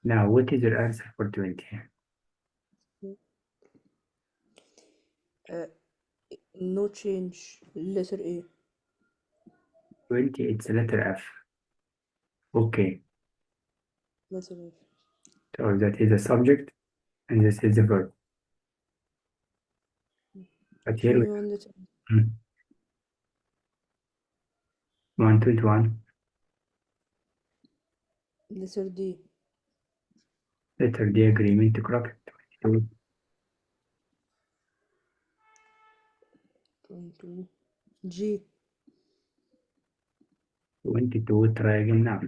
Now, what is your answer for 20? No change. Letter A. 20, it's letter F. Okay, Letter F. so that is the subject and this is the verb. But Show here me one letter. 121, Letter D. letter D, agreement, correct. 22, 22. G. 22, try again now.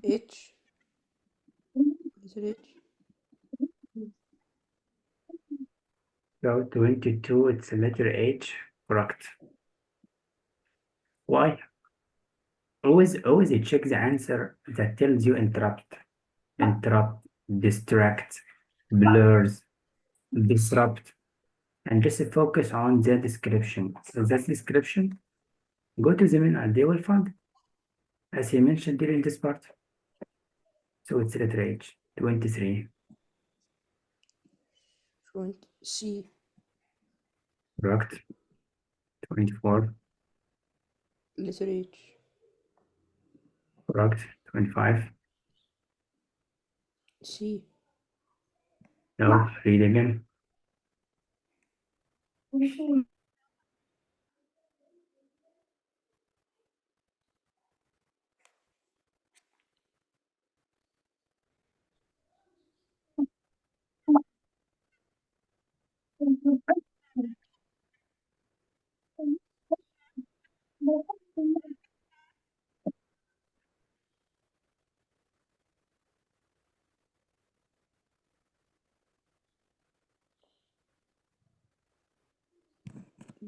H. Letter H. So 22, it's letter H, correct. Why? Always check the answer that tells you interrupt, distract, blurs, disrupt, and just focus on the description. So that description, go to the main and they will find it, as he mentioned during this part. So it's letter H, 23, C. correct. 24, Letter H. correct. 25, C. no, read again.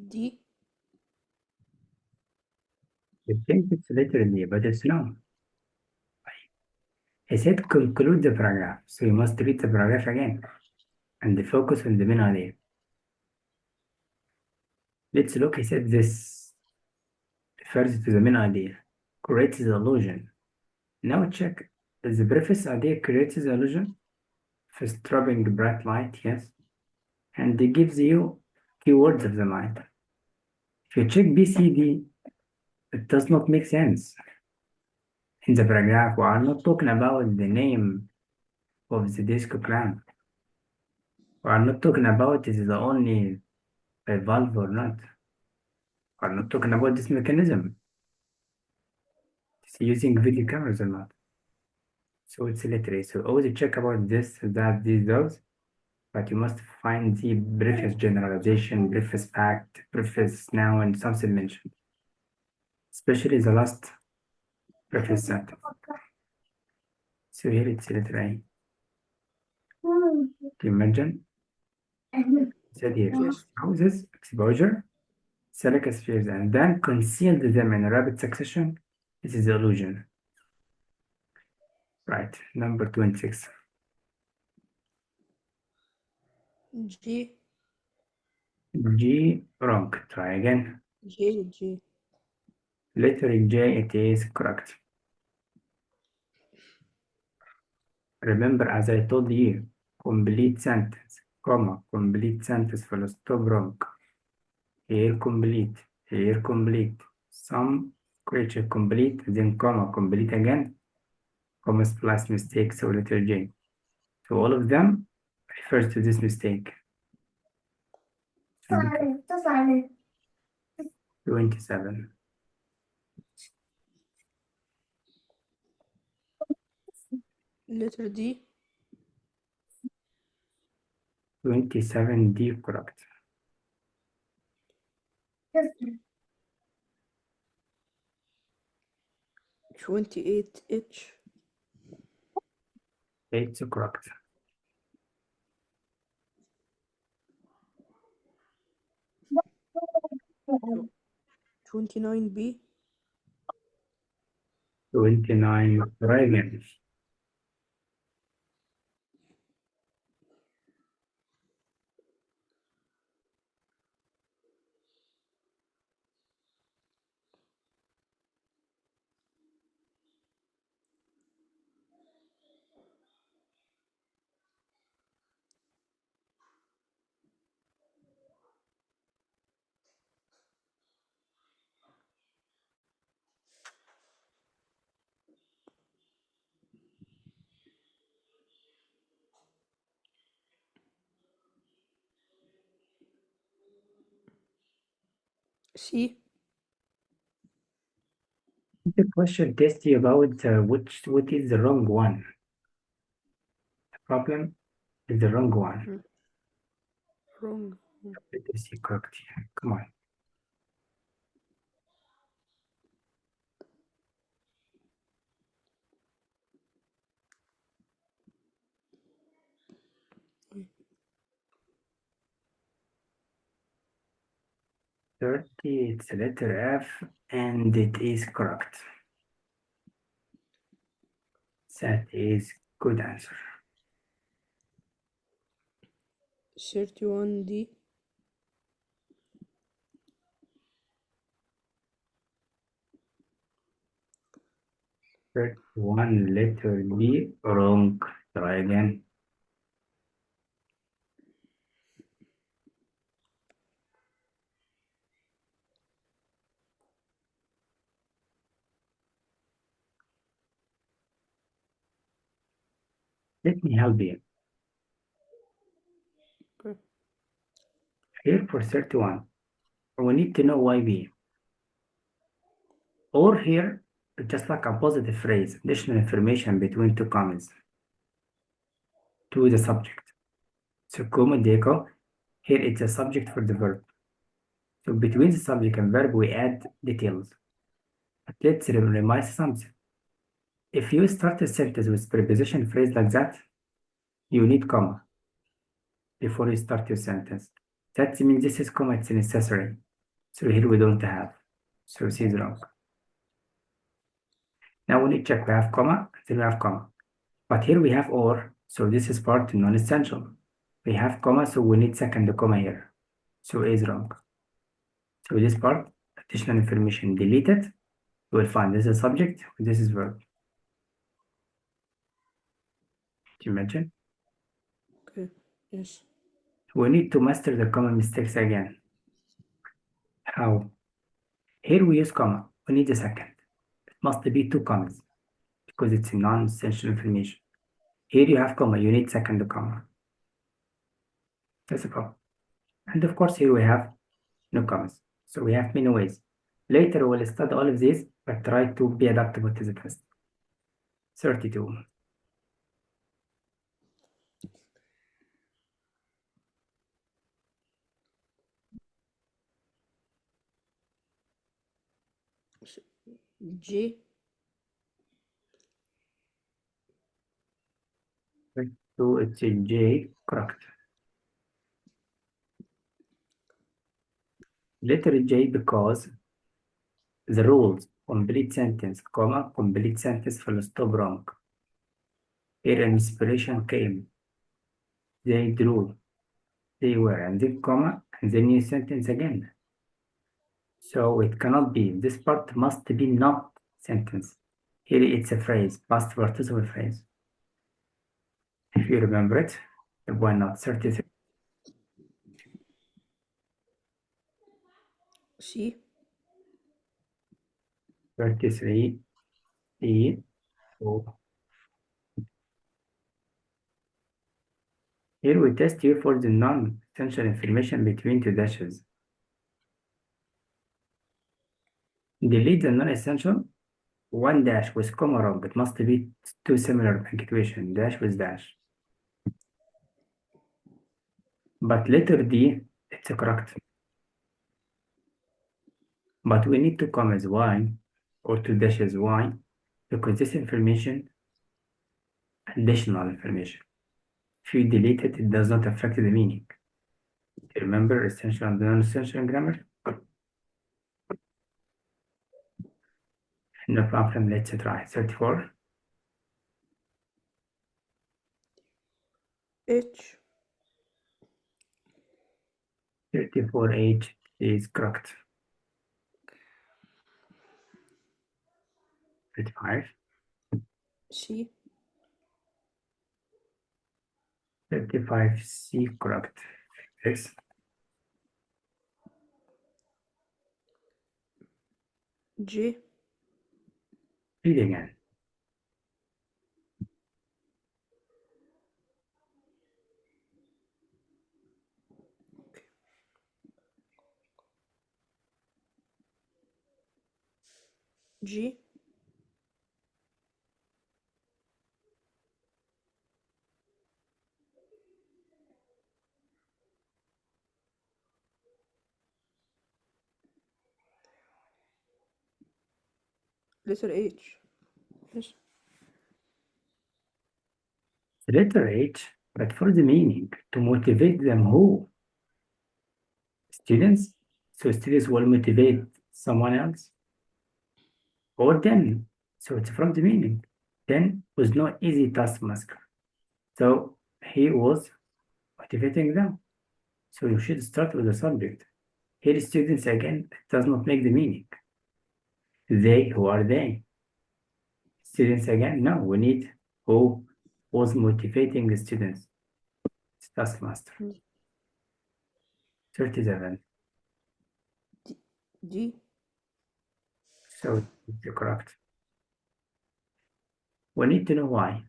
D. You think it's letter D, but it's not. He said conclude the paragraph, so you must read the paragraph again and focus on the main idea. Let's look, he said this refers to the main idea, creates the illusion. Now check, the preface idea creates the illusion, first dropping bright light, yes, and it gives you keywords of the light. If you check BCD, it does not make sense. In the paragraph, we are not talking about the name of the disco clamp. We are not talking about is the only a valve or not. We are not talking about this mechanism. It's using video cameras or not. So it's literally, so always check about this, that, these, those, but you must find the previous generalization, previous fact, previous noun, and something mentioned, especially the last previous sentence. So here it's literally. Do you imagine? Said here, Yes. houses, exposure, silica spheres, and then concealed them in a rapid succession. This is illusion. Right, number 26. G. G, wrong. Try again. G. Letter J, it is correct. Remember, as I told you, complete sentence, comma, complete sentence, full stop, wrong. Here complete, here complete. Some creature complete, then comma, complete again, comma plus mistake, so letter J. So all of them refers to this mistake. 27. Letter D. 27D, correct. 28 H. It's correct. 29B. 29 triangles. C. The question tests you about what is the wrong one. The problem is the wrong one. Wrong. Let us see correct here. Come on. Mm. 30, it's letter F, and it is correct. That is good answer. 31D. 31 letter D, wrong. Try again. Let me help you. Okay. Here for 31, we need to know YB. Or here, just like a positive phrase, additional information between two commas to the subject. So como dico, here it's a subject for the verb. So between the subject and verb, we add details. But let's remind something. If you start a sentence with preposition phrase like that, you need comma before you start your sentence. That means this is comma, it's necessary. So here we don't have. So C is wrong. Now we need to check. We have comma, then we have comma. But here we have or, so this is part non-essential. We have comma, so we need second comma here. So A is wrong. So this part, additional information deleted. You will find this is subject, this is verb. Did you mention? Okay. Yes. We need to master the common mistakes again. How? Here we use comma. We need a second. It must be two commas because it's non-essential information. Here you have comma. You need second comma. That's a problem. And of course, here we have no commas. So we have many ways. Later we'll study all of these, but try to be adaptable to the test. 32. G. So it's a J, correct. Letter J because the rules complete sentence, comma, complete sentence, full stop, wrong. Here inspiration came. They drew. They were, and then comma, and then new sentence again. So it cannot be. This part must be not sentence. Here it's a phrase, past participle phrase. If you remember it, why not? 33. C. 33. E. O. Here we test you for the non-essential information between two dashes. Delete the non-essential. One dash with comma wrong. It must be two similar punctuation, dash with dash. But letter D, it's correct. But we need two commas. Why? Or two dashes. Why? Because this information additional information. If you delete it, it does not affect the meaning. Remember essential and non-essential grammar? No problem, let's try. 34. H. 34H is correct. 35. C. 35C correct. Yes. J. Read again. G. Letter H. Yes. The letter H, but for the meaning, to motivate them who? Students? So students will motivate someone else or them. So it's from the meaning. Then was no easy taskmaster. So he was motivating them. So you should start with the subject. Here students again does not make the meaning. They, who are they? Students again? No, we need who was motivating the students. It's taskmaster. 37. D. So it's correct. We need to know why.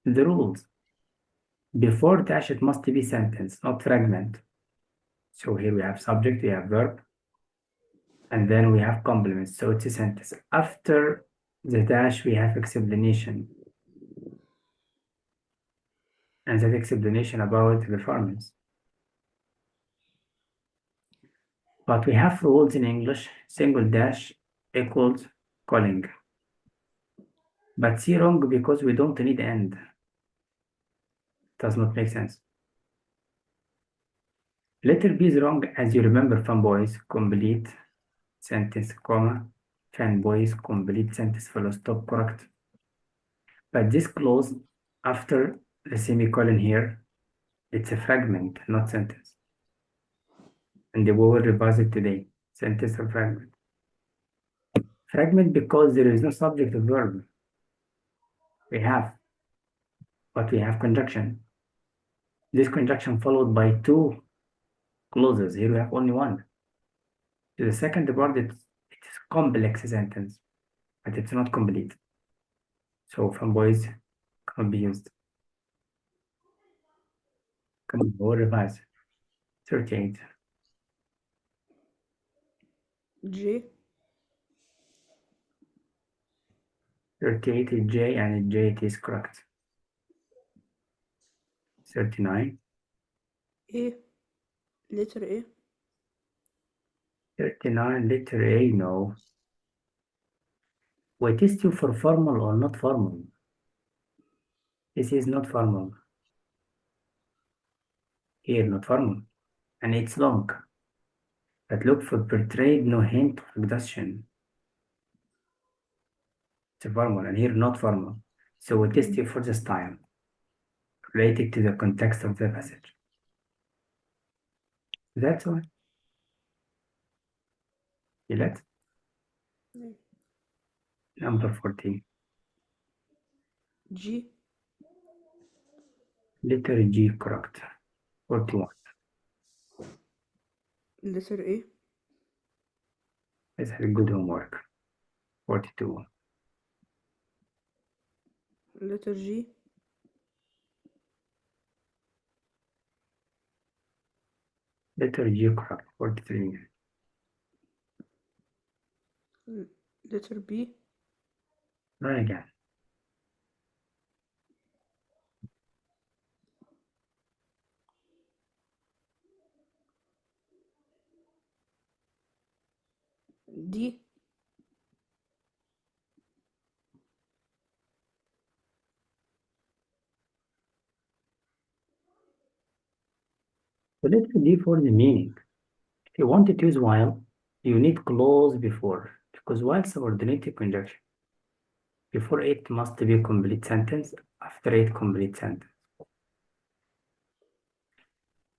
The rules. Before dash it must be sentence, not fragment. So here we have subject, we have verb, and then we have complements. So it's a sentence. After the dash, we have explanation. And that explanation about the performance. But we have rules in English, single dash equals calling. But C wrong because we don't need end. Does not make sense. Letter B is wrong as you remember fanboys, complete sentence, comma, fanboys, complete sentence, full stop, correct. But this clause after the semicolon here, it's a fragment, not sentence. And we will revise it today. Sentence or fragment. Fragment because there is no subject or verb. We have, but we have conjunction. This conjunction followed by two clauses. Here we have only one. So the second part, it is complex sentence, but it's not complete. So fanboys cannot be used. Come on, we'll revise. 38. J. 38 is J and J it is correct. 39. A. Letter A. 39 letter A, no. We test you for formal or not formal. This is not formal. Here, not formal. And it's long. But look for portrayed, no hint of exhaustion. It's formal, and here not formal. So we test you for the style related to the context of the passage. That's all. You let? No. Number 14. G. Letter G correct. 41. Letter A. Let's have good homework. 42. Letter G. Letter G correct. 43. Letter B. Run again. D. So letter D for the meaning. If you want to use while, you need clause before, because while subordinated conjunction. Before it must be a complete sentence, after it complete sentence.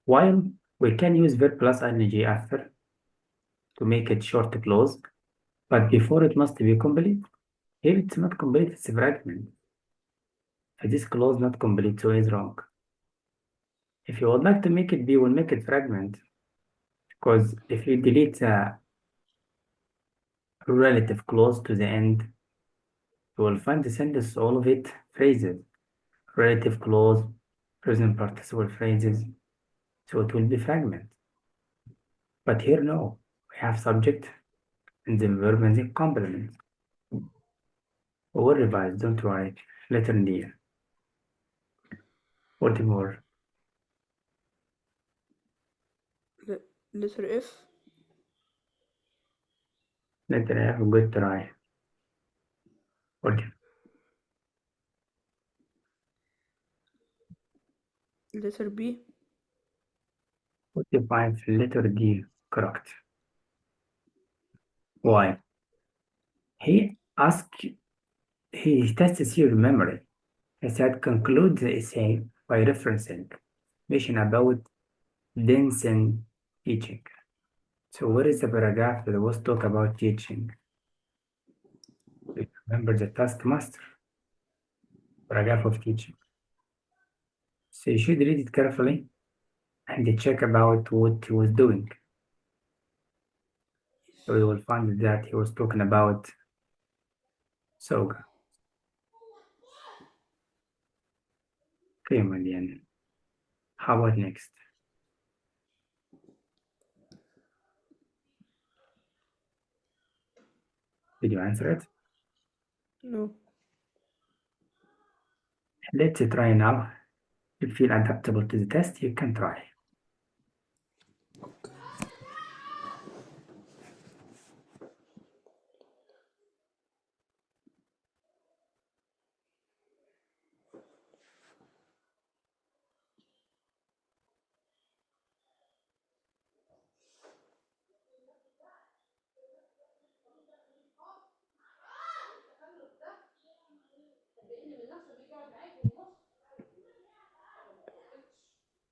While we can use verb plus ing after to make it short clause, but before it must be complete. Here it's not complete, it's a fragment. This clause not complete, so it's wrong. If you would like to make it be, we'll make it fragment. Because if you delete a relative clause to the end, you will find the sentence, all of it phrases. Relative clause, present participle phrases. So it will be fragment. But here, no. We have subject and the verb and the complement. We will revise, don't worry. Letter D. What more? Letter F. Letter F, good try. What? Letter B. 45, letter D, correct. Why? He tests your memory. He said conclude the essay by referencing information about Denson teaching. So where is the paragraph that was talk about teaching? Remember the taskmaster paragraph of teaching. So you should read it carefully and check about what he was doing. So you will find that he was talking about Soga. Okay, Malian. How about next? Did you answer it? No. Let's try now. If you feel adaptable to the test, you can try.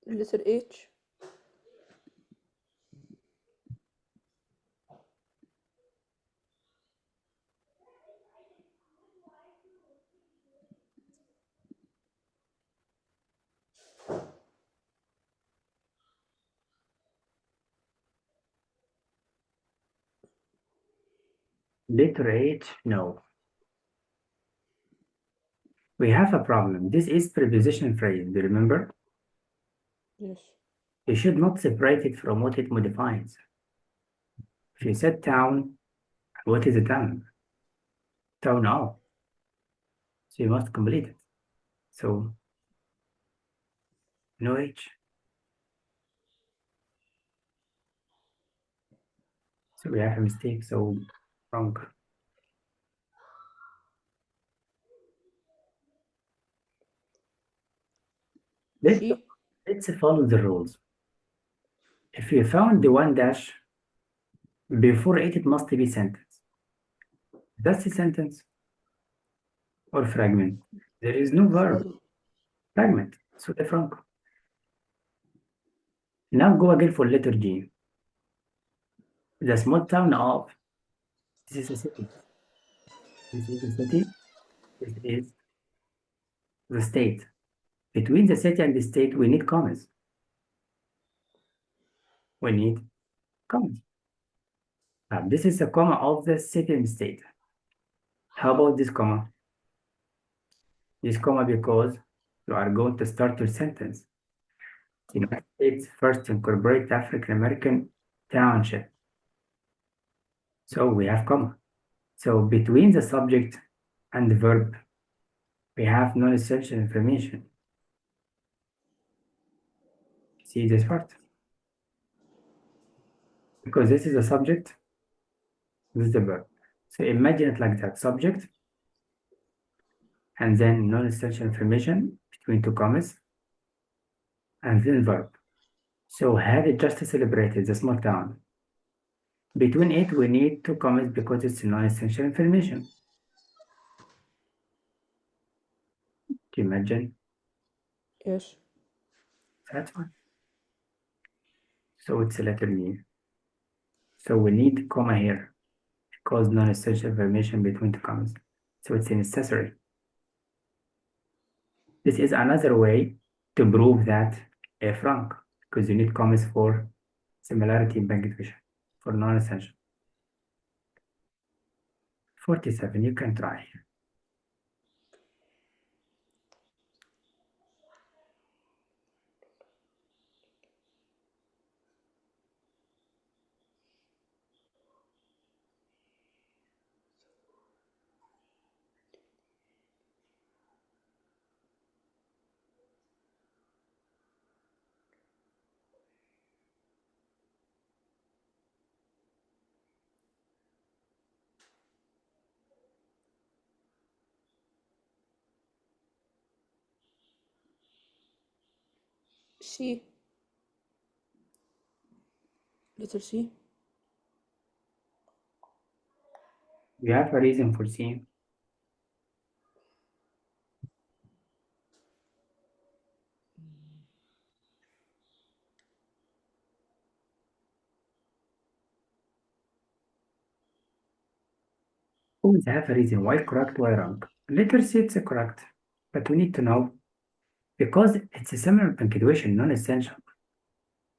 Letter H. Letter H, no. We have a problem. This is preposition phrase, do you remember? Yes. You should not separate it from what it modifies. If you said town, what is a town? Town all. So you must complete it. So no H. So we have a mistake, so wrong. Let's follow the rules. If you found the one dash before it must be sentence. That's a sentence or fragment. There is no verb. Fragment. So the wrong. Now go again for letter G. The small town of, this is a city. This is the city. This is the state. Between the city and the state, we need commas. We need commas. This is a comma of the city and state. How about this comma? This comma because you are going to start your sentence. The United States first incorporate African American township. So we have comma. So between the subject and the verb, we have non-essential information. See this part? Because this is the subject, this is the verb. So imagine it like that, subject, and then non-essential information between two commas, and then verb. So had it just celebrated the small town. Between it, we need two comments because it's non-essential information. Do you imagine? Yes. That's one. So it's a letter E. So we need comma here because non-essential information between two commas. So it's necessary. This is another way to prove that F wrong because you need commas for similarity in punctuation for non-essential. 47, you can try. C. Letter C. You have a reason for seeing. Always have a reason why correct, why wrong. Letter C, it's correct, but we need to know because it's a similar punctuation, non-essential.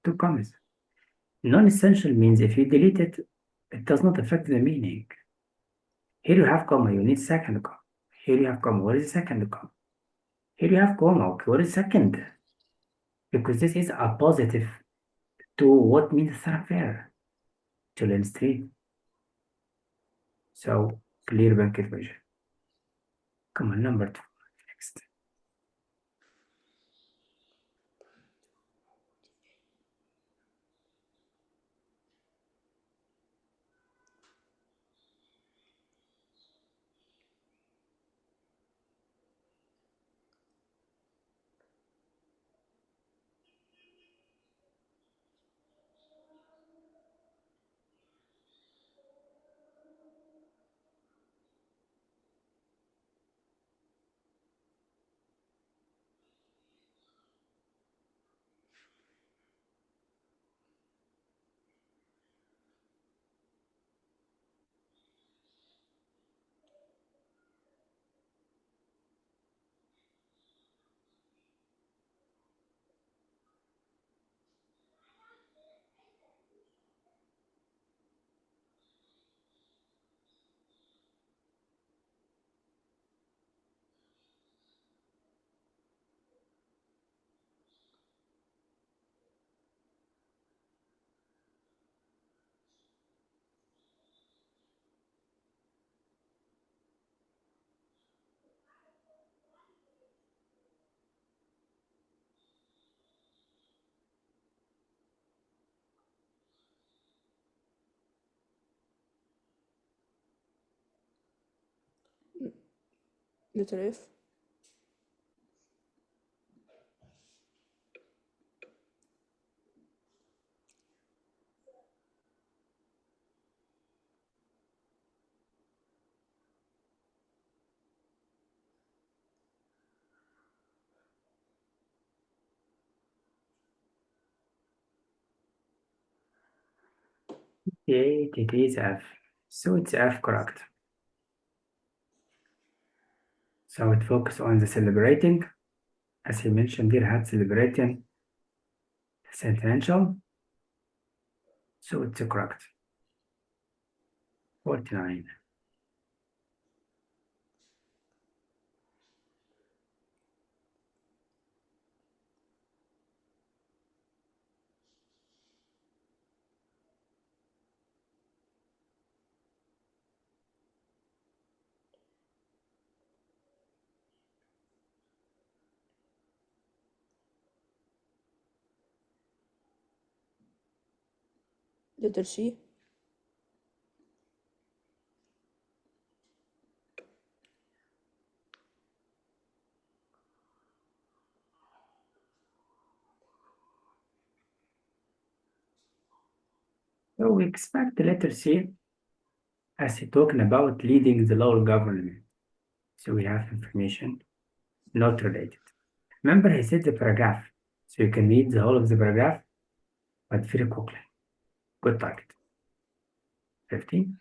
Two commas. Non-essential means if you delete it, it does not affect the meaning. Here you have comma, you need second comma. Here you have comma, what is second comma? Here you have comma, okay, what is second? Because this is a positive to what means thoroughfare, children's street. So clear punctuation. Come on, number 2. Next. Letter F. It is F. So it's F correct. So it focuses on the celebrating. As he mentioned, there had celebrating sentential. So it's correct. 49. Letter C. So we expect the letter C as talking about leading the lower government. So we have information not related. Remember, he said the paragraph, so you can read the whole of the paragraph, but very quickly. Good target. 15.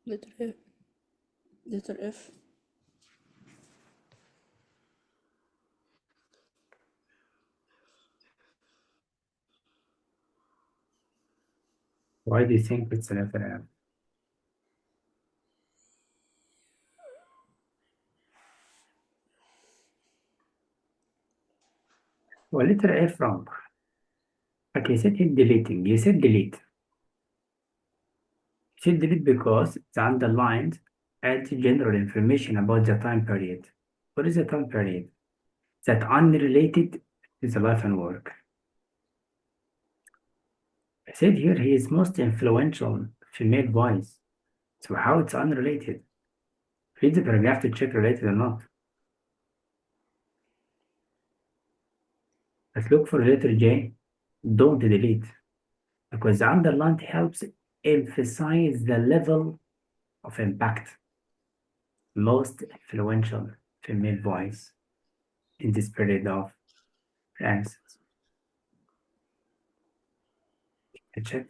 letter F. Letter F. Why do you think it's a letter F? Well, letter F wrong. Okay, you said hit deleting. You said delete. You said delete because it's underlined adds general information about the time period. What is the time period? That unrelated to the life and work. I said here he is most influential female voice. So how it's unrelated? Read the paragraph to check related or not. Let's look for letter J. Don't delete. Because the underlined helps emphasize the level of impact. Most influential female voice in this period of Renaissance. I check.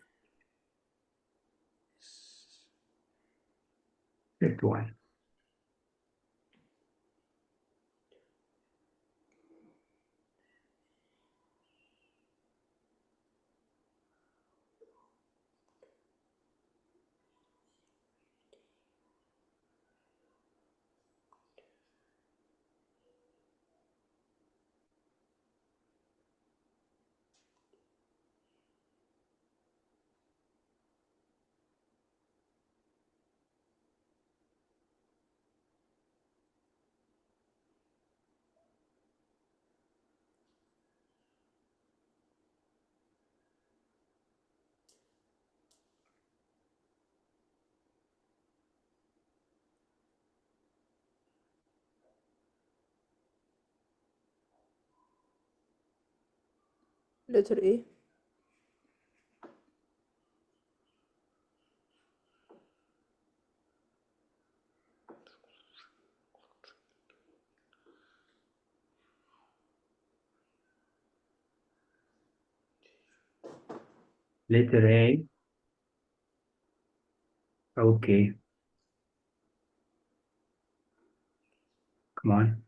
Fifth one. Letter A. Letter A. Okay. Come on.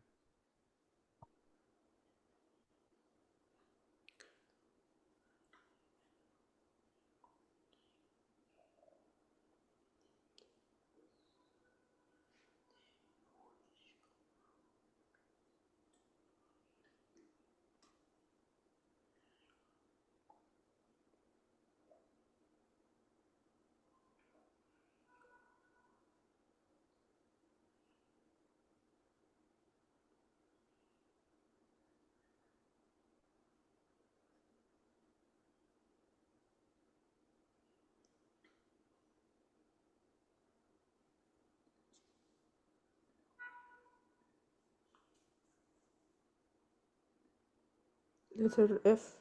Letter F.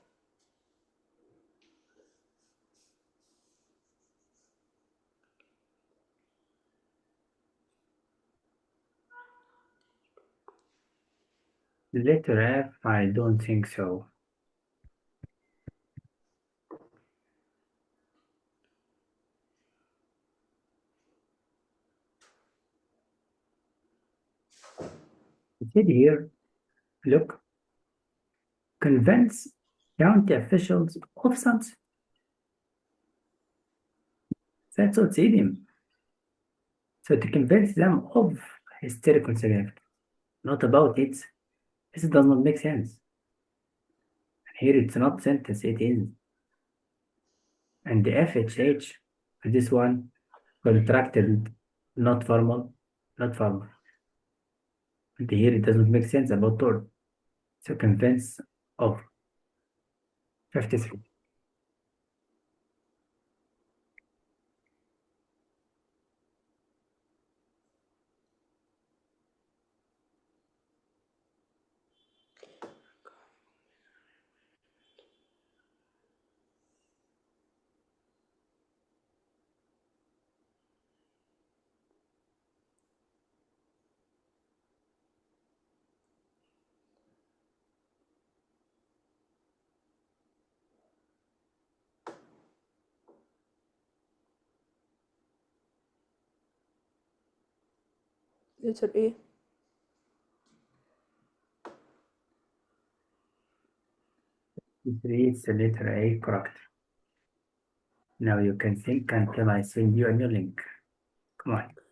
Letter F. I don't think so. said here, look, convince county officials of something. That's what's idiom. So to convince them of historical significance, not about it. This does not make sense. Here it's not sentence, it is. And the FHH, this one, contracted, not formal, not formal. And here it doesn't make sense about toward. So convince of 53. letter A. It reads the letter A correct. Now you can think until I send you a new link. Come on.